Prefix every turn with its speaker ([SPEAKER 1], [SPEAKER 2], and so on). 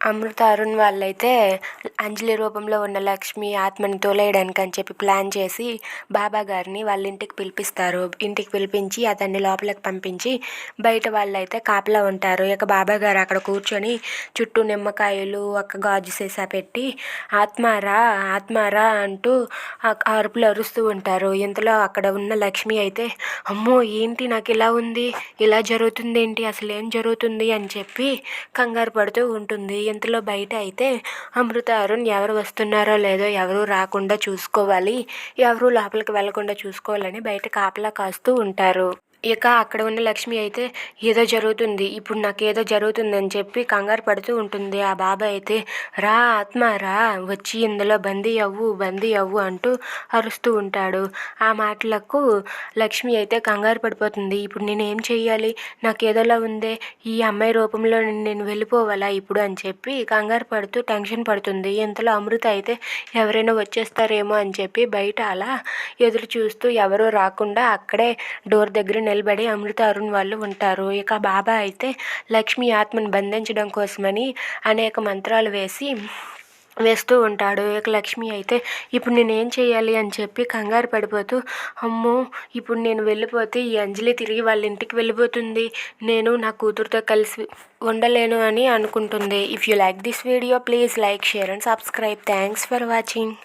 [SPEAKER 1] అమృత అరుణ్ వాళ్ళైతే అంజలి రూపంలో ఉన్న లక్ష్మి ఆత్మని తోలేయడానికి అని చెప్పి ప్లాన్ చేసి బాబా గారిని వాళ్ళ ఇంటికి పిలిపిస్తారు. ఇంటికి పిలిపించి అతన్ని లోపలికి పంపించి బయట వాళ్ళైతే కాపలా ఉంటారు. ఇక బాబా గారు అక్కడ కూర్చొని చుట్టూ నిమ్మకాయలు ఒక గాజు సీసా పెట్టి ఆత్మారా ఆత్మారా అంటూ అరుపులు అరుస్తూ ఉంటారు. ఇంతలో అక్కడ ఉన్న లక్ష్మి అయితే అమ్మో ఏంటి నాకు ఇలా ఉంది, ఇలా జరుగుతుంది ఏంటి, అసలు ఏం జరుగుతుంది అని చెప్పి కంగారు పడుతూ ఉంటుంది. ఇంతలో బయట అయితే అమృత అరుణ్ ఎవరు వస్తున్నారో లేదో ఎవరు రాకుండా చూసుకోవాలి, ఎవరు లోపలికి వెళ్లకుండా చూసుకోవాలని బయట కాపలా కాస్తూ ఉంటారు. ఇక అక్కడ ఉన్న లక్ష్మి అయితే ఏదో జరుగుతుంది, ఇప్పుడు నాకు ఏదో జరుగుతుందని చెప్పి కంగారు పడుతూ ఉంటుంది. ఆ బాబా అయితే రా ఆత్మ రా, వచ్చి ఇందులో బందీ అవ్వు అంటూ అరుస్తూ ఉంటాడు. ఆ మాటలకు లక్ష్మి అయితే కంగారు పడిపోతుంది. ఇప్పుడు నేను ఏం చెయ్యాలి, నాకు ఏదోలా ఉందే, ఈ అమ్మాయి రూపంలో నేను వెళ్ళిపోవాలా ఇప్పుడు అని చెప్పి కంగారు పడుతూ టెన్షన్ పడుతుంది. ఇంతలో అమృత అయితే ఎవరైనా వచ్చేస్తారేమో అని చెప్పి బయట అలా ఎదురు చూస్తూ ఎవరూ రాకుండా అక్కడే డోర్ దగ్గర నిలబడి అమృత అరుణ్ వాళ్ళు ఉంటారు. ఇక బాబా అయితే లక్ష్మి ఆత్మను బంధించడం కోసమని అనేక మంత్రాలు వేస్తూ ఉంటాడు. ఇక లక్ష్మి అయితే ఇప్పుడు నేనేం చేయాలి అని చెప్పి కంగారు పడిపోతూ అమ్మో ఇప్పుడు నేను వెళ్ళిపోతే ఈ అంజలి తిరిగి వాళ్ళ ఇంటికి వెళ్ళిపోతుంది, నేను నా కూతురుతో కలిసి ఉండలేను అని అనుకుంటుంది. If you like this video please like, share and subscribe. Thanks for watching.